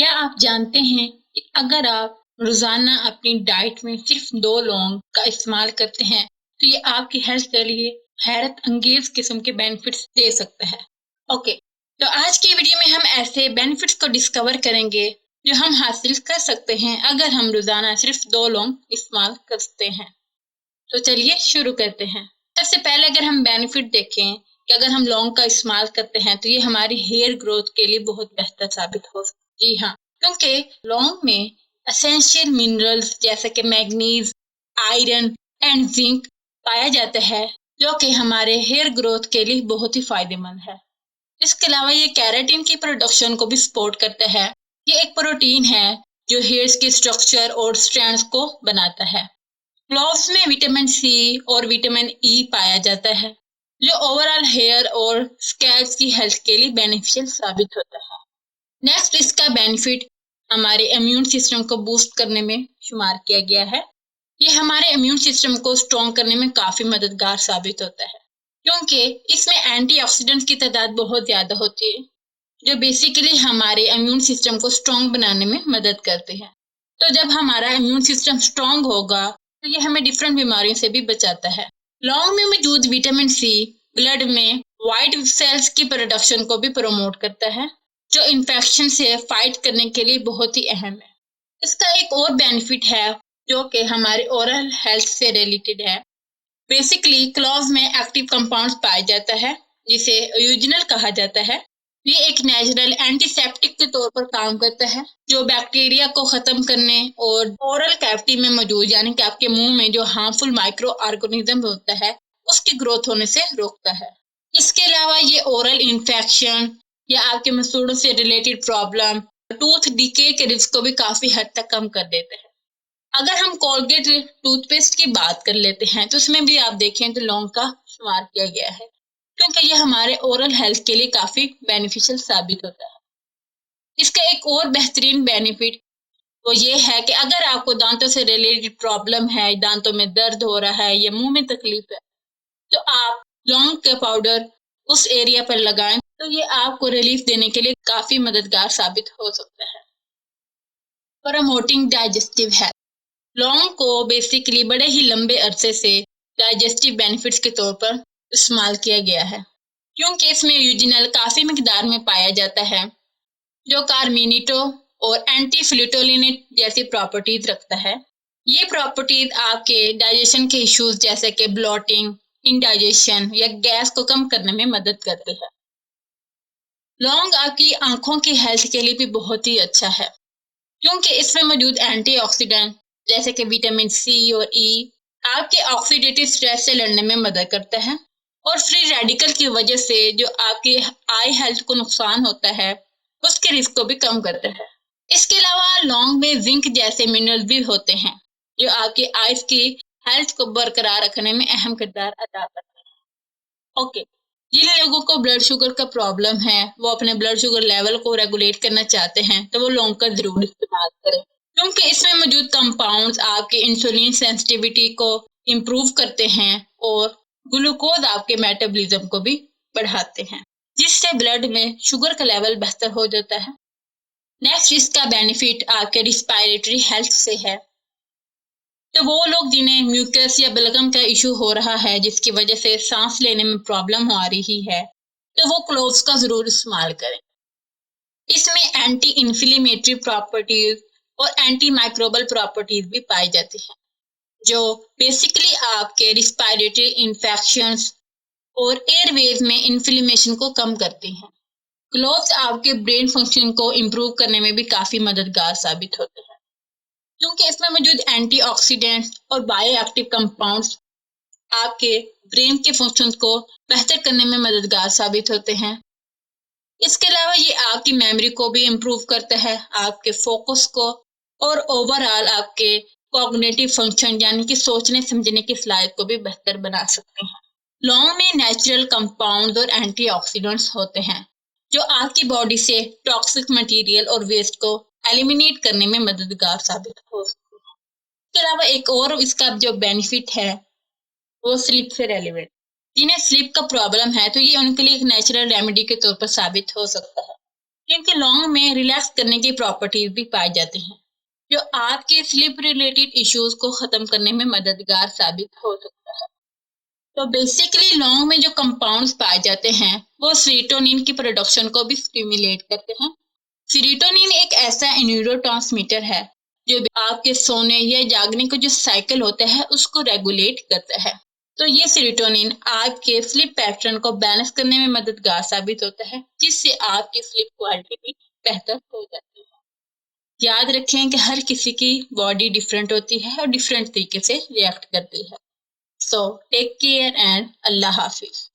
क्या आप जानते हैं कि अगर आप रोजाना अपनी डाइट में सिर्फ 2 लौंग का इस्तेमाल करते हैं तो ये आपकी हेल्थ के लिए हैरत अंगेज किस्म के बेनिफिट्स दे सकता है। ओके, तो आज की वीडियो में हम ऐसे बेनिफिट्स को डिस्कवर करेंगे जो हम हासिल कर सकते हैं अगर हम रोजाना सिर्फ 2 लौंग इस्तेमाल करते हैं। तो चलिए शुरू करते हैं। सबसे पहले अगर हम बेनिफिट देखें कि अगर हम लौंग का इस्तेमाल करते हैं तो ये हमारी हेयर ग्रोथ के लिए बहुत बेहतर साबित हो सकता है। जी हाँ, क्योंकि लौंग में एसेंशियल मिनरल्स जैसे कि मैग्नीज, आयरन एंड जिंक पाया जाता है, जो कि हमारे हेयर ग्रोथ के लिए बहुत ही फायदेमंद है। इसके अलावा ये कैराटिन की प्रोडक्शन को भी सपोर्ट करता है। ये एक प्रोटीन है जो हेयर्स के स्ट्रक्चर और स्ट्रैंड्स को बनाता है। क्लोव्स में विटामिन सी और विटामिन ई पाया जाता है, जो ओवरऑल हेयर और स्कैल्प की हेल्थ के लिए बेनिफिशियल साबित होता है। नेक्स्ट, इसका बेनिफिट हमारे इम्यून सिस्टम को बूस्ट करने में शुमार किया गया है। ये हमारे इम्यून सिस्टम को स्ट्रॉन्ग करने में काफी मददगार साबित होता है, क्योंकि इसमें एंटीऑक्सीडेंट्स की तादाद बहुत ज्यादा होती है, जो बेसिकली हमारे इम्यून सिस्टम को स्ट्रॉन्ग बनाने में मदद करते हैं। तो जब हमारा इम्यून सिस्टम स्ट्रॉन्ग होगा तो ये हमें डिफरेंट बीमारियों से भी बचाता है। लौंग में मौजूद विटामिन सी ब्लड में व्हाइट सेल्स की प्रोडक्शन को भी प्रमोट करता है, जो इन्फेक्शन से फाइट करने के लिए बहुत ही अहम है। इसका एक और बेनिफिट है जो कि हमारे ओरल हेल्थ से रिलेटेड है। बेसिकली क्लोव में एक्टिव कंपाउंड्स पाया जाता है, जिसे यूजिनल कहा जाता है। ये एक नेचुरल एंटीसेप्टिक के तौर पर काम करता है, जो बैक्टीरिया को खत्म करने और ओरल कैविटी में मौजूद यानी कि आपके मुंह में जो हार्मफुल माइक्रो ऑर्गेनिज्म होता है उसकी ग्रोथ होने से रोकता है। इसके अलावा ये ओरल इन्फेक्शन या आपके मसूड़ों से रिलेटेड प्रॉब्लम, टूथ डिके के रिस्क को भी काफी हद तक कम कर देते हैं। अगर हम कोलगेट टूथपेस्ट की बात कर लेते हैं तो उसमें भी आप देखें तो लौंग का शुमार किया गया है, क्योंकि ये हमारे ओरल हेल्थ के लिए काफी बेनिफिशियल साबित होता है। इसका एक और बेहतरीन बेनिफिट वो ये है कि अगर आपको दांतों से रिलेटेड प्रॉब्लम है, दांतों में दर्द हो रहा है या मुंह में तकलीफ है, तो आप लौंग का पाउडर उस एरिया पर लगाएं तो ये आपको रिलीफ देने के लिए काफी मददगार साबित हो सकता है। प्रमोटिंग डाइजेस्टिव हेल्थ, लौंग को बेसिकली बड़े ही लंबे अरसे से डाइजेस्टिव बेनिफिट्स के तौर पर इस्तेमाल किया गया है, क्योंकि इसमें यूजिनल काफी मिकदार में पाया जाता है, जो कार्मिनिटो और एंटीफ्लिटोलिनेट जैसी प्रॉपर्टीज रखता है। ये प्रॉपर्टीज आपके डाइजेशन के इश्यूज जैसे कि ब्लॉटिंग, इंडाइजेशन या गैस को कम करने में मदद करते हैं। लौंग आपकी आंखों की हेल्थ के लिए भी बहुत ही अच्छा है, क्योंकि इसमें मौजूद एंटीऑक्सीडेंट जैसे कि विटामिन सी और ई आपके ऑक्सीडेटिव स्ट्रेस से लड़ने में मदद करता है और फ्री रेडिकल की वजह से जो आपकी आई हेल्थ को नुकसान होता है उसके रिस्क को भी कम करता है। इसके अलावा लौंग में जिंक जैसे मिनरल भी होते हैं, जो आपकी आईज की हेल्थ को बरकरार रखने में अहम किरदार अदा करते हैं। ओके, जिन लोगों को ब्लड शुगर का प्रॉब्लम है, वो अपने ब्लड शुगर लेवल को रेगुलेट करना चाहते हैं, तो वो लौंग का जरूर इस्तेमाल करें, क्योंकि इसमें मौजूद कंपाउंड्स आपके इंसुलिन सेंसिटिविटी को इम्प्रूव करते हैं और ग्लूकोज आपके मेटाबॉलिज्म को भी बढ़ाते हैं, जिससे ब्लड में शुगर का लेवल बेहतर हो जाता है। नेक्स्ट, इसका बेनिफिट आपके रिस्पायरेटरी हेल्थ से है। तो वो लोग जिन्हें म्यूकस या बलगम का इशू हो रहा है, जिसकी वजह से सांस लेने में प्रॉब्लम आ रही है, तो वो क्लोव्स का जरूर इस्तेमाल करें। इसमें एंटी इन्फ्लेमेटरी प्रॉपर्टीज और एंटी माइक्रोबल प्रॉपर्टीज भी पाई जाती हैं, जो बेसिकली आपके रिस्पायरेटरी इन्फेक्शंस और एयरवेज में इन्फ्लेमेशन को कम करती हैं। क्लोव्स आपके ब्रेन फंक्शन को इम्प्रूव करने में भी काफी मददगार साबित होते हैं, क्योंकि इसमें मौजूद एंटीऑक्सीडेंट्स और बायोएक्टिव कंपाउंड्स आपके ब्रेन के फंक्शंस को बेहतर करने में मददगार साबित होते हैं। इसके अलावा ये आपकी मेमोरी को भी इम्प्रूव करता है, आपके फोकस को और ओवरऑल आपके कॉग्निटिव फंक्शन यानी कि सोचने समझने की सलाहियत को भी बेहतर बना सकते हैं। लौंग में नेचुरल कंपाउंड्स और एंटीऑक्सीडेंट्स होते हैं, जो आपकी बॉडी से टॉक्सिक मटेरियल और वेस्ट को एलिमिनेट करने में मददगार साबित हो सकते हैं। इसके अलावा एक और इसका जो बेनिफिट है वो स्लीप से रेलिवेंट, जिन्हें स्लीप का प्रॉब्लम है तो ये उनके लिए एक नेचुरल रेमेडी के तौर पर साबित हो सकता है। क्योंकि लौंग में रिलैक्स करने की प्रॉपर्टीज भी पाई जाती हैं, जो आपके स्लीप रिलेटेड इश्यूज को खत्म करने में मददगार साबित हो सकता है। तो बेसिकली लौंग में जो कंपाउंड्स पाए जाते हैं वो सीरोटोनिन की प्रोडक्शन को भी स्टिमुलेट करते हैं। सीरोटोनिन एक ऐसा न्यूरोट्रांसमीटर है जो आपके सोने या जागने का जो साइकिल होता है उसको रेगुलेट करता है। तो ये सीरोटोनिन आपके स्लीप पैटर्न को बैलेंस करने में मददगार साबित होता है, जिससे आपकी स्लीप क्वालिटी भी बेहतर हो जाती है। याद रखें कि हर किसी की बॉडी डिफरेंट होती है और डिफरेंट तरीके से रिएक्ट करती है। सो टेक केयर एंड अल्लाह हाफिज।